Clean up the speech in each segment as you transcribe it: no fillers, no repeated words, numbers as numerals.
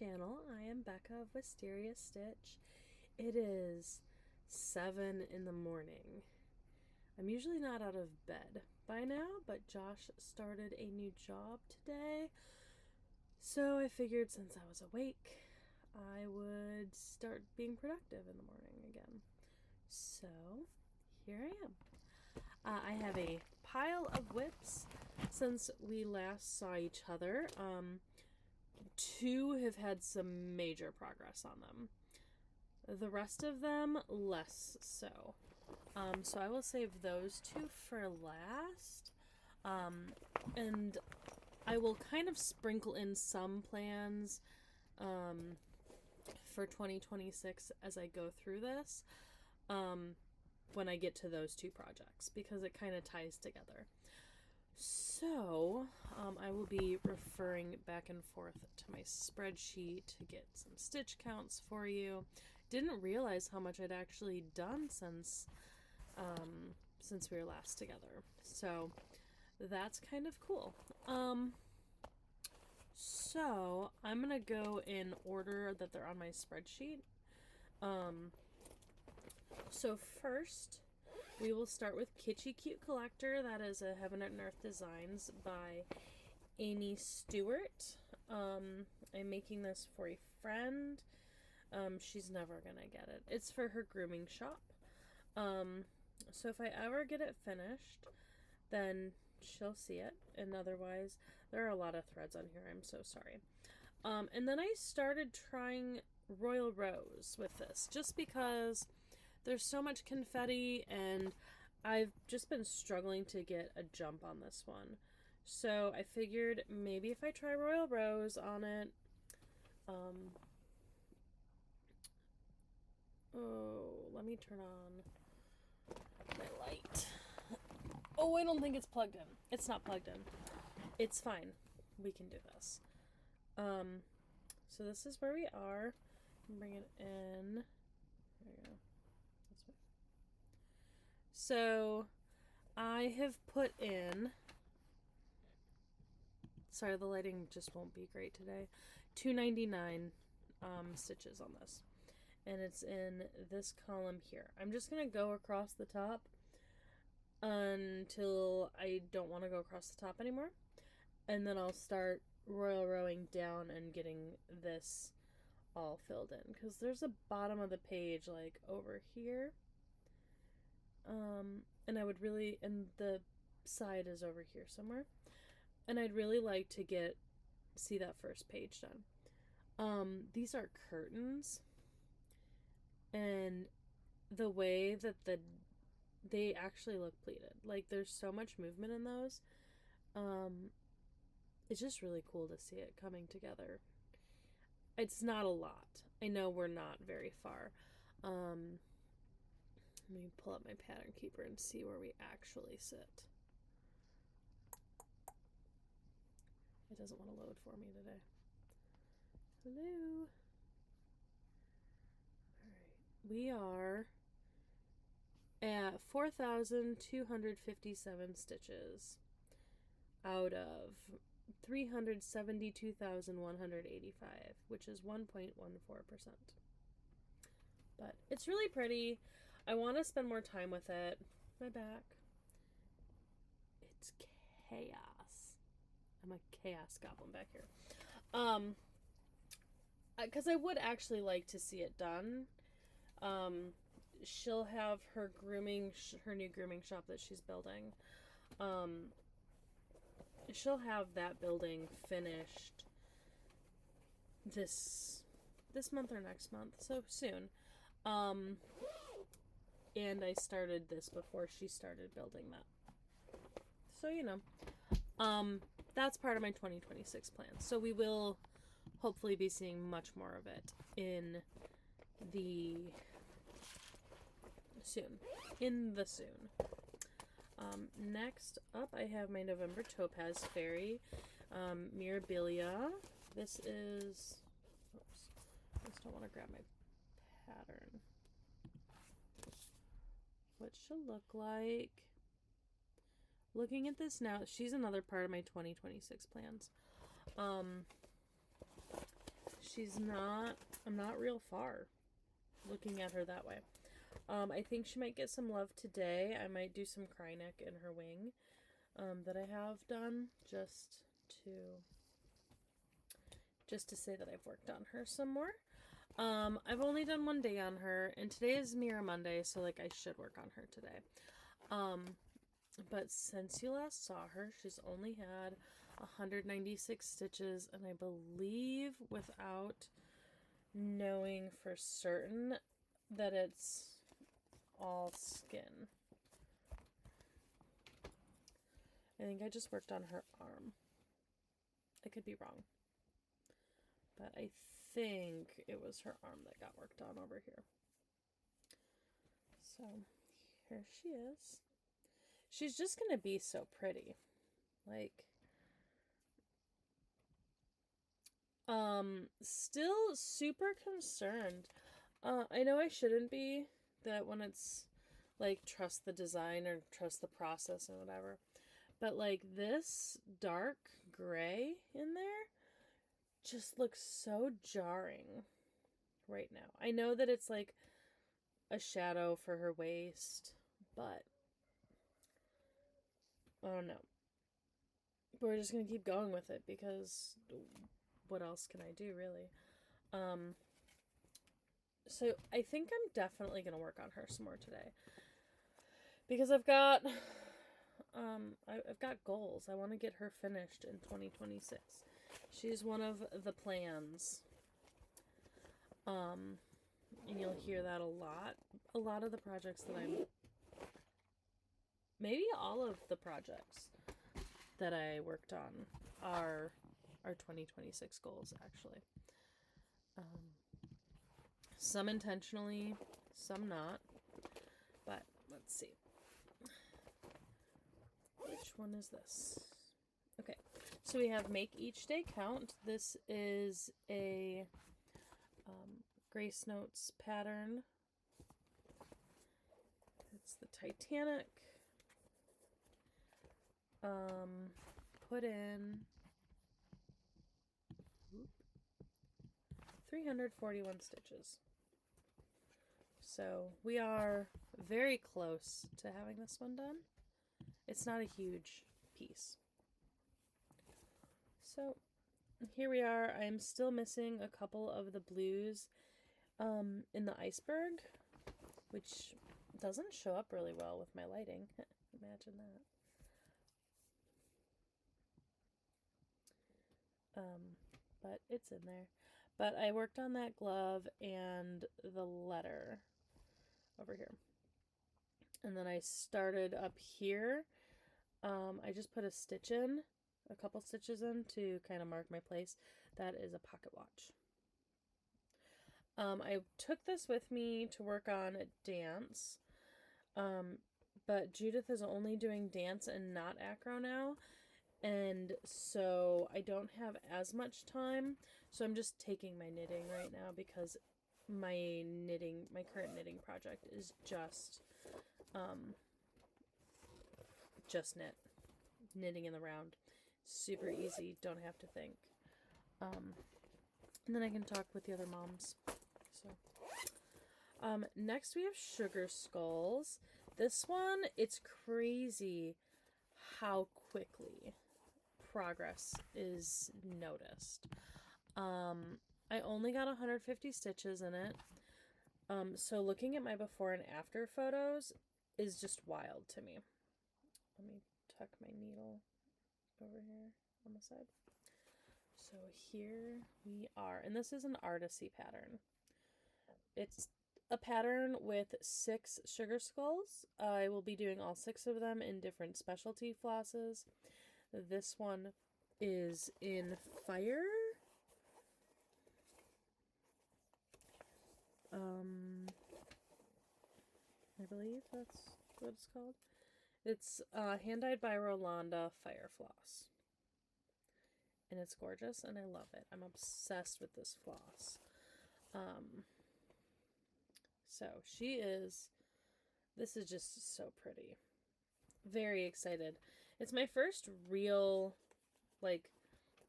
channel. I am Becca of Wisteria Stitch. It is 7 in the morning. I'm usually not out of bed by now, but Josh started a new job today. So I figured since I was awake, I would start being productive in the morning again. So here I am. I have a pile of whips since we last saw each other. 2 have had some major progress on them. The rest of them, less so. So I will save those 2 for last. And I will kind of sprinkle in some plans for 2026 as I go through this. When I get to those 2 projects, because it kind of ties together. So, I will be referring back and forth to my spreadsheet to get some stitch counts for you. Didn't realize how much I'd actually done since we were last together. So, that's kind of cool. So, I'm gonna go in order that they're on my spreadsheet. So first, we will start with Kitschy Cute Collector. That is a Heaven and Earth Designs by Aimee Stewart. I'm making this for a friend. She's never gonna get it. It's for her grooming shop. So if I ever get it finished, then she'll see it. And otherwise, there are a lot of threads on here. I'm so sorry. And then I started trying Royal Rose with this, just because there's so much confetti, and I've just been struggling to get a jump on this one. So I figured maybe if I try Royal Rose on it, let me turn on my light. Oh, I don't think it's plugged in. It's not plugged in. It's fine. We can do this. So this is where we are. Bring it in. There you go. So, I have put in, sorry, the lighting just won't be great today, $2.99 stitches on this. And it's in this column here. I'm just going to go across the top until I don't want to go across the top anymore. And then I'll start royal rowing down and getting this all filled in. Because there's a bottom of the page, like, over here. And I would really, and the side is over here somewhere, and I'd really like to see that first page done. These are curtains, and the way that they actually look pleated, like there's so much movement in those. It's just really cool to see it coming together. It's not a lot. I know we're not very far. Let me pull up my pattern keeper and see where we actually sit. It doesn't want to load for me today. Hello. Alright. We are at 4,257 stitches out of 372,185, which is 1.14%. But it's really pretty. I want to spend more time with it. My back. It's chaos. I'm a chaos goblin back here. Because I would actually like to see it done. She'll have her new grooming shop that she's building. She'll have that building finished this month or next month, so soon. And I started this before she started building that. So, you know, that's part of my 2026 plan. So we will hopefully be seeing much more of it in the soon. Next up, I have my November Topaz Fairy, Mirabilia. This is, oops, I just don't want to grab my pattern. What she'll look like. Looking at this now, she's another part of my 2026 plans. I'm not real far looking at her that way. I think she might get some love today. I might do some cry neck in her wing that I have done just to say that I've worked on her some more. I've only done one day on her, and today is Mirror Monday, so like I should work on her today. But since you last saw her, she's only had 196 stitches, and I believe, without knowing for certain, that it's all skin. I think I just worked on her arm. I could be wrong, but I think it was her arm that got worked on over here. So here she is. She's just gonna be so pretty. Like, still super concerned. I know I shouldn't be, that when it's like trust the design or trust the process and whatever, but like this dark gray in there just looks so jarring right now. I know that it's like a shadow for her waist, but I don't know. But we're just gonna keep going with it, because what else can I do, really? So I think I'm definitely gonna work on her some more today, because I've got goals. I want to get her finished in 2026. She's one of the plans. And you'll hear that a lot. A lot of the projects that maybe all of the projects that I worked on are 2026 goals, actually. Some intentionally, some not. But let's see. Which one is this? Okay, so we have Make Each Day Count. This is a Grace Notes pattern. It's the Titanic. Put in 341 stitches. So we are very close to having this one done. It's not a huge piece. So here we are. I'm still missing a couple of the blues in the iceberg, which doesn't show up really well with my lighting. Imagine that. But it's in there. But I worked on that glove and the letter over here. And then I started up here. I just put a stitch in, a couple stitches in to kind of mark my place. That is a pocket watch. I took this with me to work on dance. But Judith is only doing dance and not acro now. And so I don't have as much time. So I'm just taking my knitting right now, because my current knitting project is just knitting in the round. Super easy, don't have to think. And then I can talk with the other moms. So next we have Sugar Skulls. This one, it's crazy how quickly progress is noticed. I only got 150 stitches in it. So looking at my before and after photos is just wild to me. Let me tuck my needle over here on the side. So here we are, and this is an Artecy pattern. It's a pattern with 6 sugar skulls. I will be doing all 6 of them in different specialty flosses. This one is in fire. I believe that's what it's called. It's hand-dyed by Rolanda Fire Floss. And it's gorgeous, and I love it. I'm obsessed with this floss. So this is just so pretty. Very excited. It's my first real,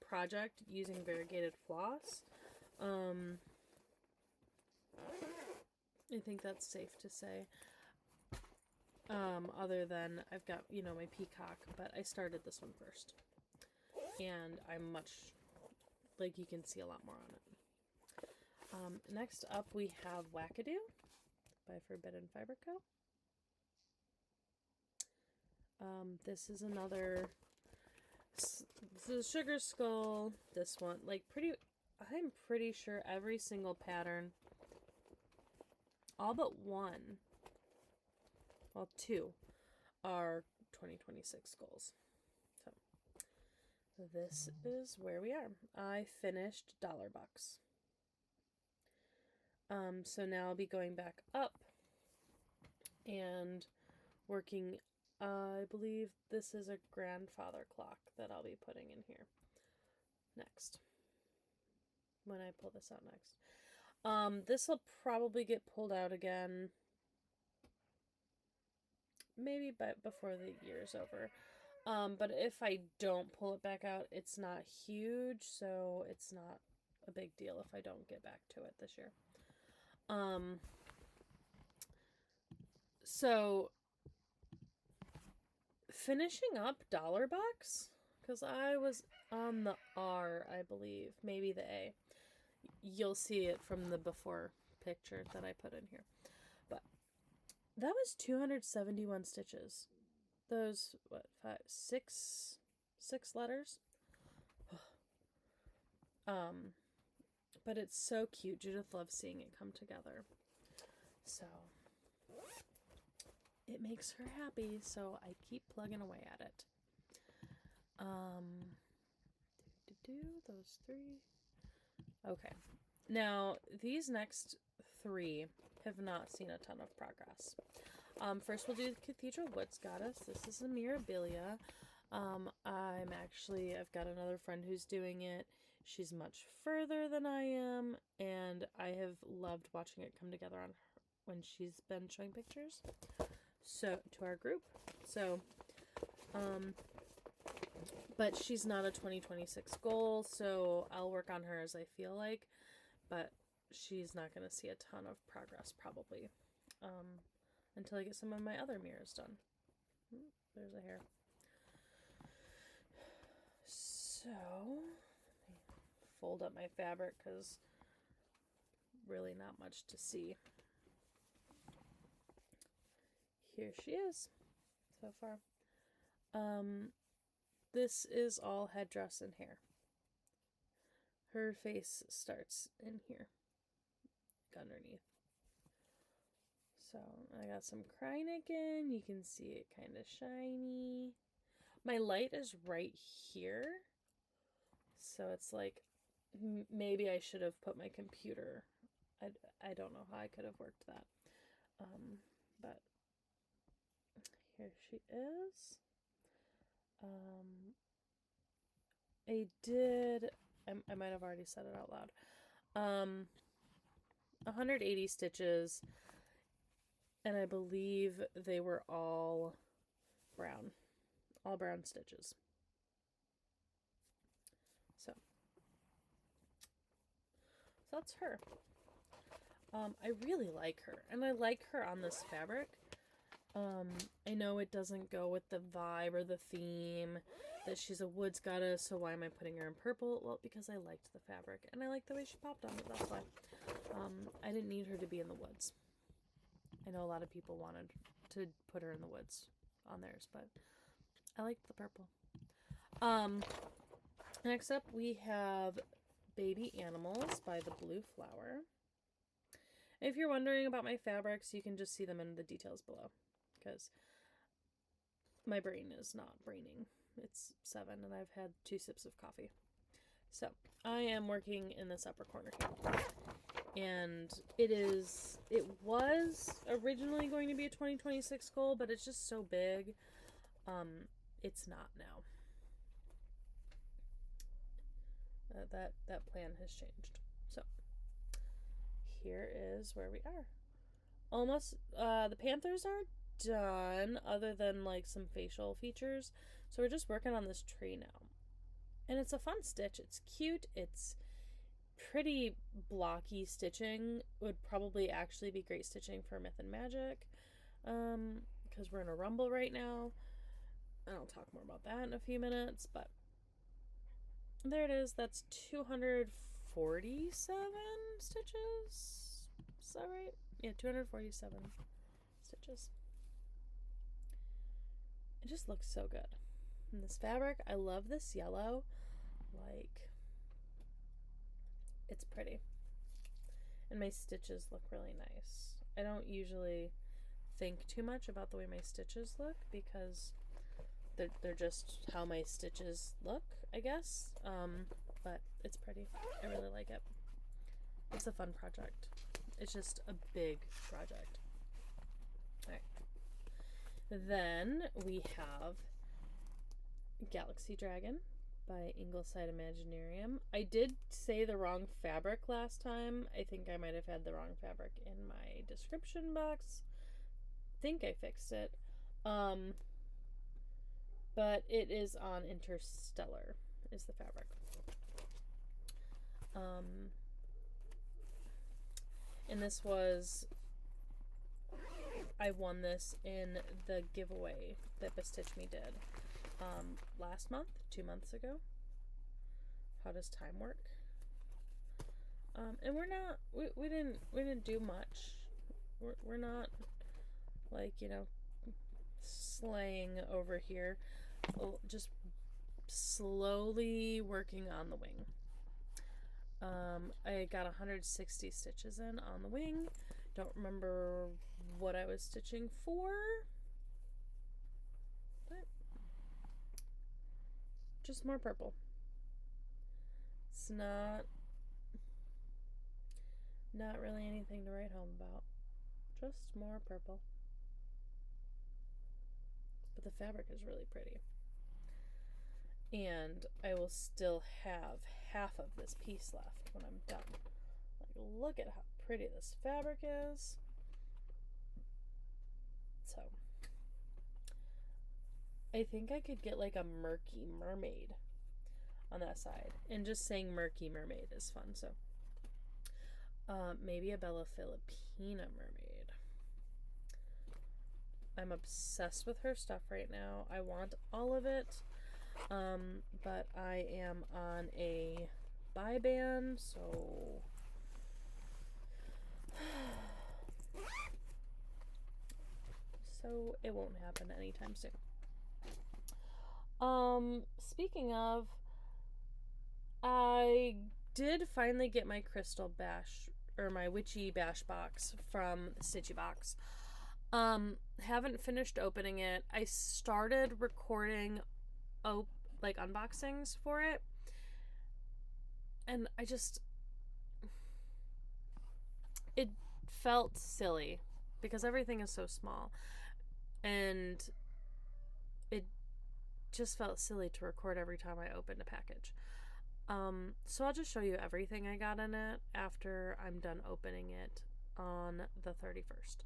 project using variegated floss. I think that's safe to say. Other than I've got, you know, my peacock, but I started this one first. And I'm much, like, you can see a lot more on it. Next up we have Wackadoo by Forbidden Fiber Co. This is another, the Sugar Skull, this one, like, I'm pretty sure every single pattern, all but one, well, two, are 2026 goals. So this is where we are. I finished $1. So now I'll be going back up and working, I believe this is a grandfather clock that I'll be putting in here next, when I pull this out next. This will probably get pulled out again maybe before the year's over. But if I don't pull it back out, it's not huge, so it's not a big deal if I don't get back to it this year. So finishing up $1, because I was on the R, I believe, maybe the A. You'll see it from the before picture that I put in here. But that was 271 stitches. Those, what, six letters? But it's so cute. Judith loves seeing it come together. So it makes her happy, so I keep plugging away at it. Those three. Okay. Now, these next three have not seen a ton of progress. First we'll do the Cathedral Woods Goddess. This is a Mirabilia. I've got another friend who's doing it. She's much further than I am, and I have loved watching it come together on her when she's been showing pictures. So, to our group. So, but she's not a 2026 goal, so I'll work on her as I feel like, but she's not going to see a ton of progress probably, until I get some of my other mirrors done. There's a hair. So, fold up my fabric because really not much to see. Here she is so far. This is all headdress and hair. Her face starts in here, underneath. So I got some Kryniken. You can see it kind of shiny. My light is right here. So it's like, maybe I should have put my computer. I don't know how I could have worked that. But here she is. I might have already said it out loud. 180 stitches, and I believe they were all brown stitches. So that's her. I really like her, and I like her on this fabric. I know it doesn't go with the vibe or the theme that she's a woods goddess, so why am I putting her in purple? Well, because I liked the fabric, and I liked the way she popped on it, that's why. I didn't need her to be in the woods. I know a lot of people wanted to put her in the woods on theirs, but I liked the purple. Next up we have Baby Animals by the Blue Flower. If you're wondering about my fabrics, you can just see them in the details below, because my brain is not braining. It's 7 and I've had 2 sips of coffee. So I am working in this upper corner here, and it was originally going to be a 2026 goal, but it's just so big. It's not now. That plan has changed. So here is where we are. Almost, the panthers are done, other than like some facial features. So we're just working on this tree now. And it's a fun stitch. It's cute. It's pretty blocky stitching would probably actually be great stitching for Myth and Magic, because we're in a rumble right now, and I'll talk more about that in a few minutes. But there it is. That's 247 stitches. Is that right? Yeah, 247 stitches. It just looks so good. And this fabric, I love this yellow. Like, it's pretty. And my stitches look really nice. I don't usually think too much about the way my stitches look because they're just how my stitches look, I guess. But it's pretty. I really like it. It's a fun project. It's just a big project. Alright. Then we have Galaxy Dragon by Ingelside Imaginarium. I did say the wrong fabric last time. I think I might have had the wrong fabric in my description box. Think I fixed it. But it is on Interstellar is the fabric. And this was, I won this in the giveaway that BeStitchMe did last month, 2 months ago. How does time work? And we're not, we didn't do much. We're not like, you know, slaying over here. Just slowly working on the wing. I got 160 stitches in on the wing. Don't remember what I was stitching for, but just more purple. It's not really anything to write home about. Just more purple. But the fabric is really pretty. And I will still have half of this piece left when I'm done. Like, look at how pretty this fabric is. So, I think I could get like a murky mermaid on that side. And just saying murky mermaid is fun. So, maybe a Bella Filipina mermaid. I'm obsessed with her stuff right now. I want all of it. But I am on a buy ban, so it won't happen anytime soon. Speaking of, I did finally get my Crystal Bash, or my Witchy Bash box from Stitchy Box. Haven't finished opening it. I started recording like unboxings for it, and it felt silly because everything is so small, and it just felt silly to record every time I opened a package. So I'll just show you everything I got in it after I'm done opening it on the 31st.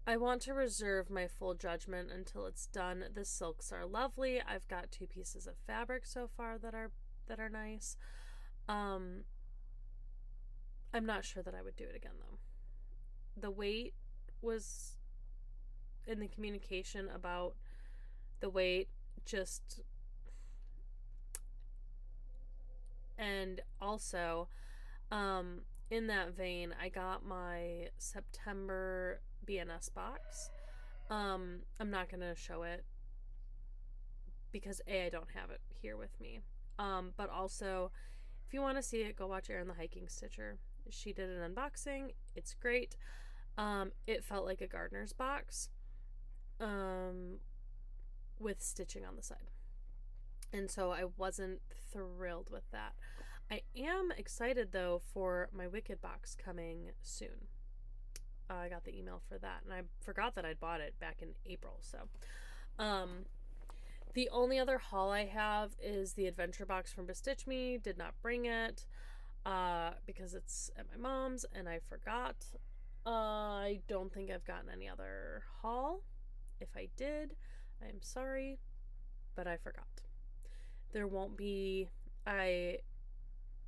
I want to reserve my full judgment until it's done. The silks are lovely. I've got 2 pieces of fabric so far that are nice. I'm not sure that I would do it again though. The weight was, in the communication about the weight, just, and also in that vein, I got my September BNS box. I'm not gonna show it because I don't have it here with me. But also, if you want to see it, go watch Erin the Hiking Stitcher. She did an unboxing. It's great. It felt like a gardener's box, with stitching on the side. And so I wasn't thrilled with that. I am excited though for my Wicked box coming soon. I got the email for that, and I forgot that I'd bought it back in April. So, the only other haul I have is the adventure box from BeStitchMe. Did not bring it because it's at my mom's, and I forgot. I don't think I've gotten any other haul. If I did, I am sorry. but I forgot. There won't be, I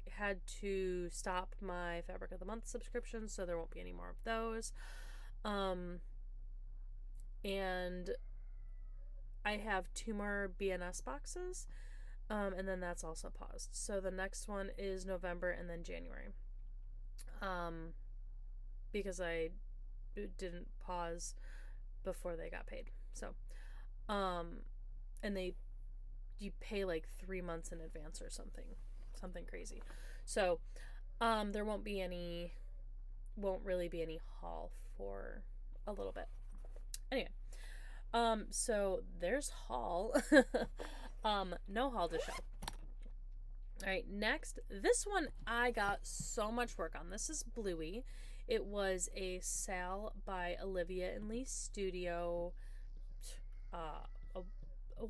had to stop my Fabric of the Month subscription, so there won't be any more of those. And I have 2 more BNS boxes, and then that's also paused. So the next one is November and then January. Because I didn't pause before they got paid. So, and you pay like 3 months in advance or something crazy. So, there won't really be any haul for a little bit. Anyway, so there's haul. No haul to show. Alright, next, this one I got so much work on. This is Bluey. It was a sale by Olivia in Lee's studio a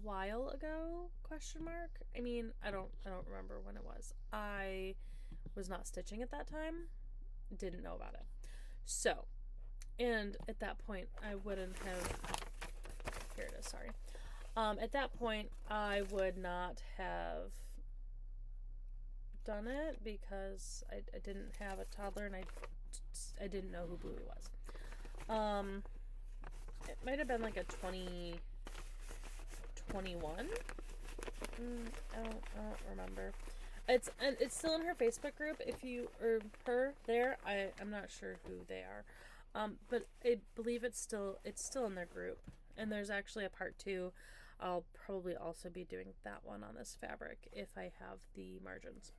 while ago, question mark. I mean, I don't remember when it was. I was not stitching at that time. Didn't know about it. So, and at that point I wouldn't have, here it is, sorry. At that point I would not have done it because I didn't have a toddler and I didn't know who Bluey was. It might have been like a 2021. I don't remember. It's still in her Facebook group. If you or her there, I'm not sure who they are, but I believe it's still in their group. And there's actually a part 2. I'll probably also be doing that one on this fabric if I have the margins,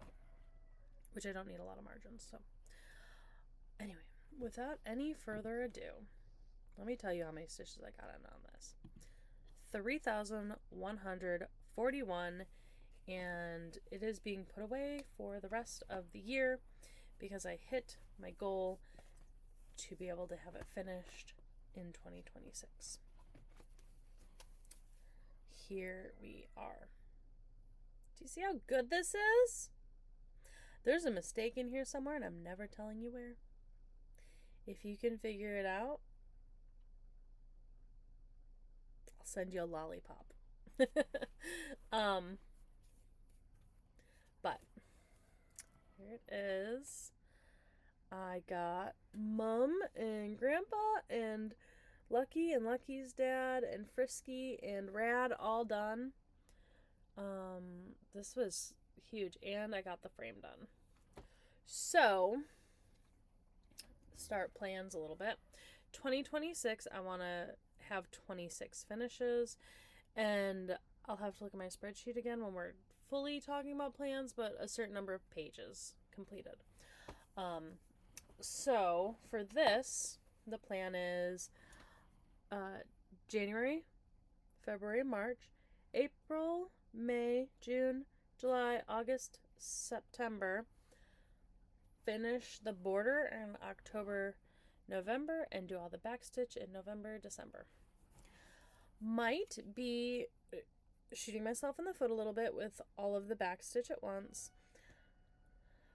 which I don't need a lot of margins. So anyway, without any further ado, let me tell you how many stitches I got on this. 3,141, and it is being put away for the rest of the year because I hit my goal to be able to have it finished in 2026. Here we are. Do you see how good this is? There's a mistake in here somewhere and I'm never telling you where. If you can figure it out, I'll send you a lollipop. But here it is. I got Mom and Grandpa and Lucky and Lucky's dad and Frisky and Rad all done. This was huge, and I got the frame done. So, start plans a little bit. 2026, I want to have 26 finishes, and I'll have to look at my spreadsheet again when we're fully talking about plans, but a certain number of pages completed. So for this, the plan is January, February, March, April, May, June, July, August, September. Finish the border in October, November, and do all the backstitch in November, December. Might be shooting myself in the foot a little bit with all of the backstitch at once,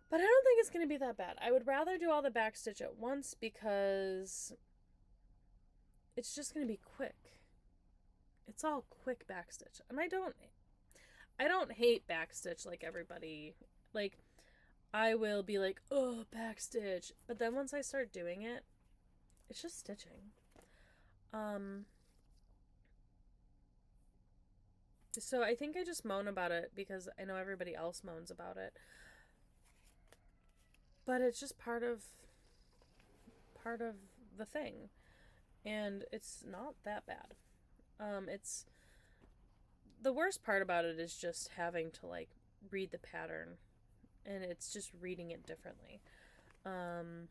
but I don't think it's going to be that bad. I would rather do all the backstitch at once because it's just going to be quick. It's all quick backstitch, and I don't hate backstitch like everybody. Like, I will be like, oh, backstitch, but then once I start doing it, it's just stitching. So I think I just moan about it because I know everybody else moans about it. But it's just part of the thing. And it's not that bad. It's the worst part about it is just having to like read the pattern, and it's just reading it differently. And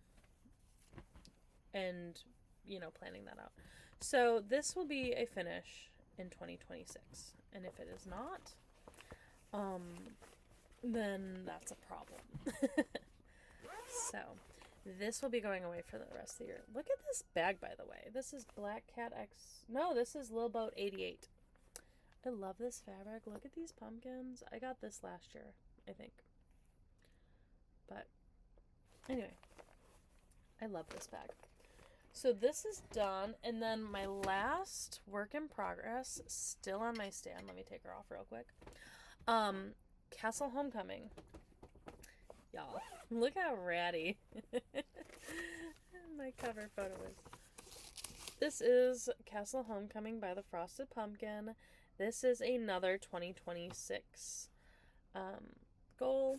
planning that out. So this will be a finish in 2026. And if it is not, then that's a problem. So, this will be going away for the rest of the year. Look at this bag, by the way. This is Black Cat X. No, this is Lil Boat 88. I love this fabric. Look at these pumpkins. I got this last year, I think. But, anyway. I love this bag. So this is done, and then my last work in progress, still on my stand. Let me take her off real quick. Castle Homecoming. Y'all, look how ratty my cover photo is. This is Castle Homecoming by the Frosted Pumpkin. This is another 2026 goal.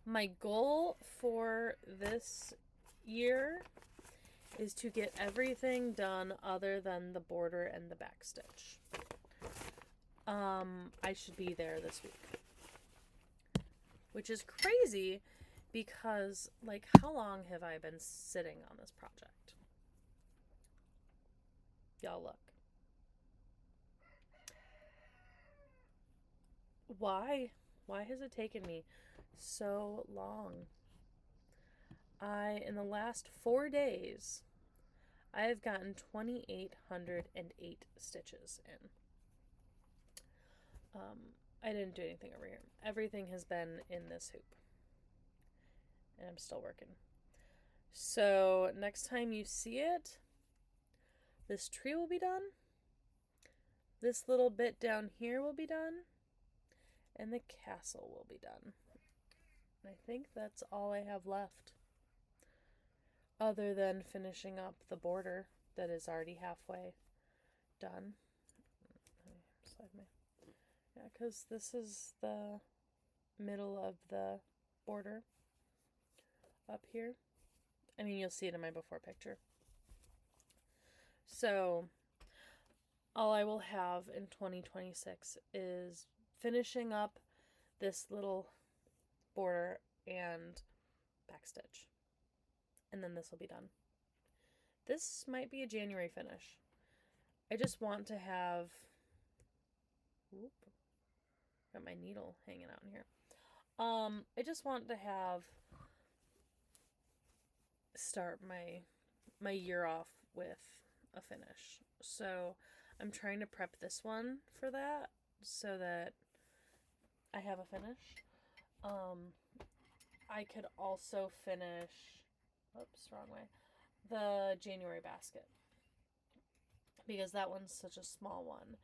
My goal for this year is to get everything done other than the border and the backstitch. I should be there this week. Which is crazy because, like, how long have I been sitting on this project? Y'all look. Why? Why has it taken me so long? In the last 4 days, I have gotten 2,808 stitches in. I didn't do anything over here. Everything has been in this hoop. And I'm still working. So, next time you see it, this tree will be done. This little bit down here will be done. And the castle will be done. I think that's all I have left. Other than finishing up the border that is already halfway done. Yeah, because this is the middle of the border up here. I mean, you'll see it in my before picture. So, all I will have in 2026 is finishing up this little border and backstitch. And then this will be done. This might be a January finish. I just want to have... Whoop. Got my needle hanging out in here. I just want to start my year off with a finish. So I'm trying to prep this one for that so that I have a finish. I could also finish, oops, wrong way, the January basket. Because that one's such a small one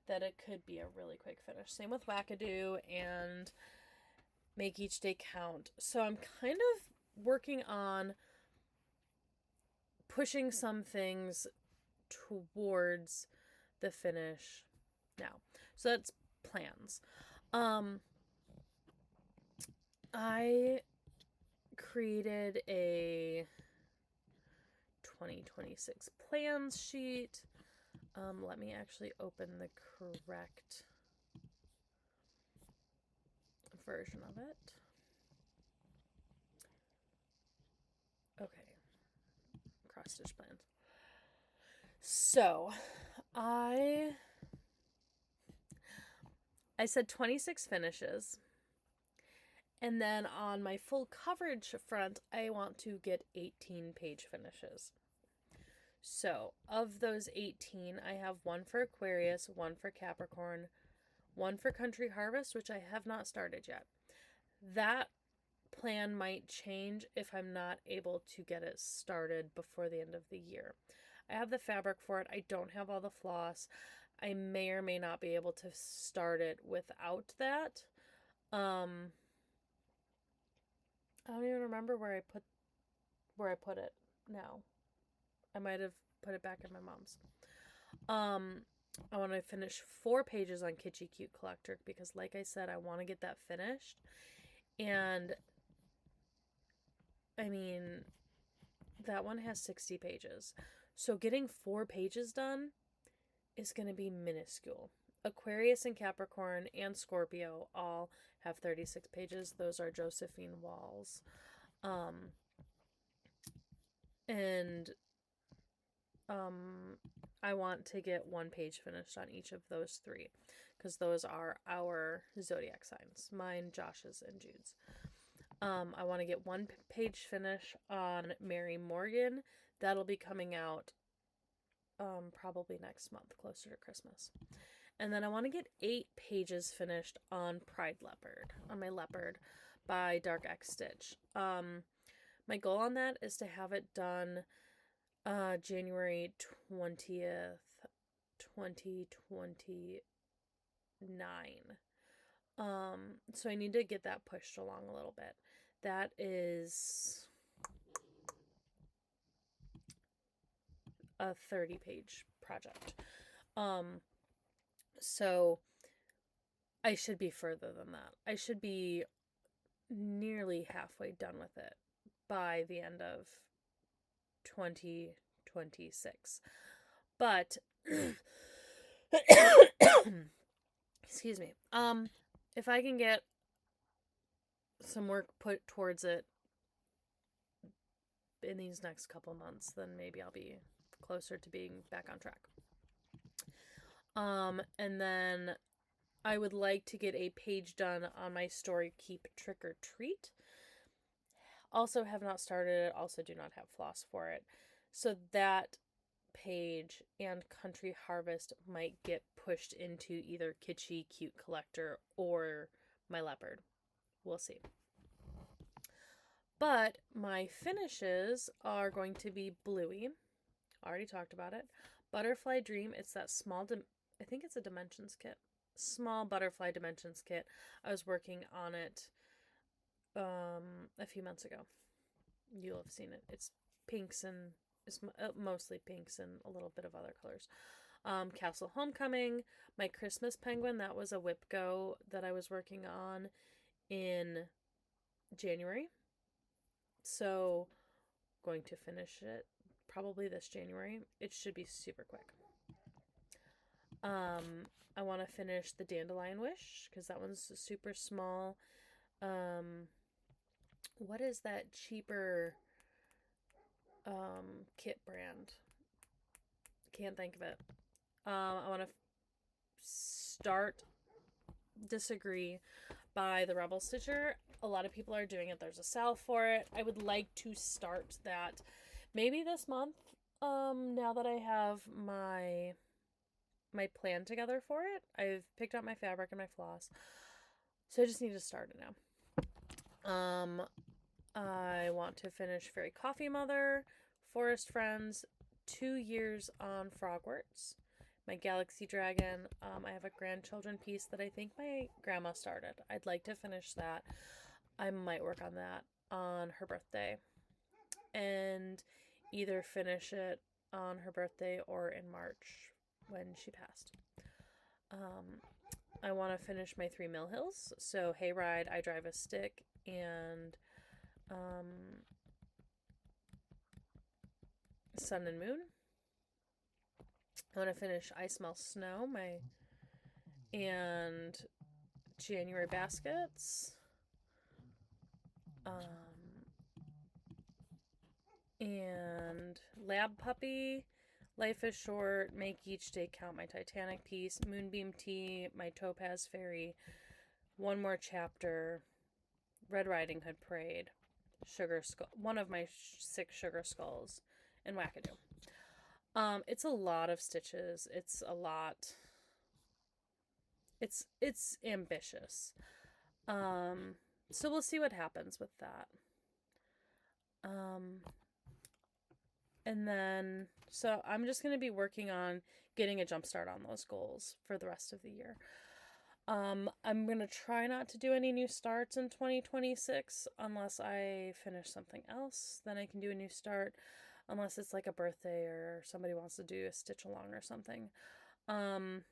that it could be a really quick finish. Same with Wackadoo and Make Each Day Count. So I'm kind of working on pushing some things towards the finish now. So that's plans. I created a 2026 plans sheet. Let me actually open the correct version of it. Okay. Cross stitch plans. So, I said 26 finishes. And then on my full coverage front, I want to get 18 page finishes. So, of those 18, I have one for Aquarius, one for Capricorn, one for Country Harvest, which I have not started yet. That plan might change if I'm not able to get it started before the end of the year. I have the fabric for it. I don't have all the floss. I may or may not be able to start it without that. I don't even remember where I put it now. I might have put it back in my mom's. I want to finish 4 pages on Kitschy Cute Collector because, like I said, I want to get that finished. And, I mean, that one has 60 pages. So getting 4 pages done is going to be minuscule. Aquarius and Capricorn and Scorpio all have 36 pages. Those are Josephine Walls. I want to get 1 page finished on each of those 3 because those are our zodiac signs. Mine, Josh's, and Jude's. I want to get 1 page finish on Mary Morgan. That'll be coming out probably next month, closer to Christmas. And then I want to get 8 pages finished on Pride Leopard, on my leopard by Dark X Stitch. My goal on that is to have it done January 20th, 2029. So I need to get that pushed along a little bit. That is a 30-page project. So I should be further than that. I should be nearly halfway done with it by the end of 2026. But excuse me. If I can get some work put towards it in these next couple months, then maybe I'll be closer to being back on track. And then I would like to get a page done on my story Keep Trick or Treat. Also have not started it, also do not have floss for it. So that page and Country Harvest might get pushed into either Kitschy Cute Collector or my leopard. We'll see. But my finishes are going to be Bluey. Already talked about it. Butterfly Dream. It's that small, I think it's a Dimensions kit. Small butterfly Dimensions kit. I was working on it a few months ago. You'll have seen it. It's pinks and it's mostly pinks and a little bit of other colors. Castle Homecoming. My Christmas penguin. That was a whip go that I was working on in January. So going to finish it probably this January. It should be super quick. I want to finish the Dandelion Wish because that one's super small. What is that cheaper kit brand? Can't think of it. I want to start Disagree by the Rebel Stitcher. A lot of people are doing it. There's a sale for it. I would like to start that maybe this month. Now that I have my plan together for it. I've picked out my fabric and my floss. So I just need to start it now. I want to finish Fairy Coffee Mother, Forest Friends, 2 years on Frogworts, my Galaxy Dragon. I have a grandchildren piece that I think my grandma started. I'd like to finish that. I might work on that on her birthday and either finish it on her birthday or in March when she passed. I want to finish my 3 Mill Hills. So Hayride, I Drive a Stick, and Sun and Moon. I want to finish I Smell Snow, and January Baskets. And Lab Puppy, Life is Short, Make Each Day Count, my Titanic piece, Moonbeam Tea, my Topaz Fairy, One More Chapter, Red Riding Hood Parade, Sugar Skull, one of my 6 Sugar Skulls, and Wackadoo. It's a lot of stitches. It's a lot. It's ambitious. So we'll see what happens with that. And then, so I'm just going to be working on getting a jump start on those goals for the rest of the year. I'm going to try not to do any new starts in 2026 unless I finish something else. Then I can do a new start unless it's like a birthday or somebody wants to do a stitch along or something. I'm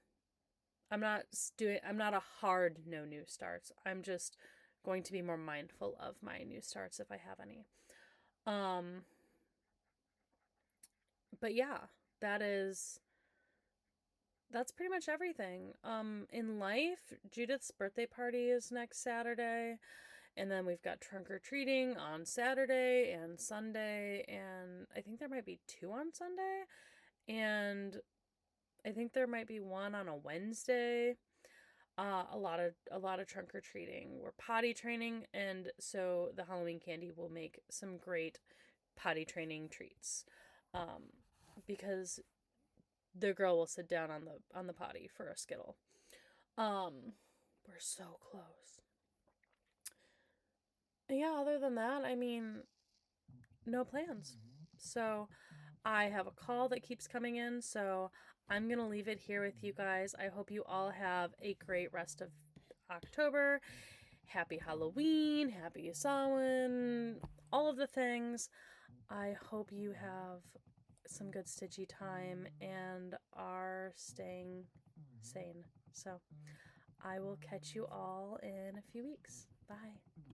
not a hard no new starts. I'm just going to be more mindful of my new starts if I have any. But yeah, that's pretty much everything. In life, Judith's birthday party is next Saturday, and then we've got trunk or treating on Saturday and Sunday, and I think there might be 2 on Sunday, and I think there might be 1 on a Wednesday. A lot of trunk or treating. We're potty training, and so the Halloween candy will make some great potty training treats. Because the girl will sit down on the potty for a Skittle. We're so close. Yeah, other than that, I mean, no plans. So I have a call that keeps coming in, so I'm going to leave it here with you guys. I hope you all have a great rest of October. Happy Halloween, happy Samhain, all of the things. I hope you have some good stitchy time and are staying sane. So I will catch you all in a few weeks. Bye.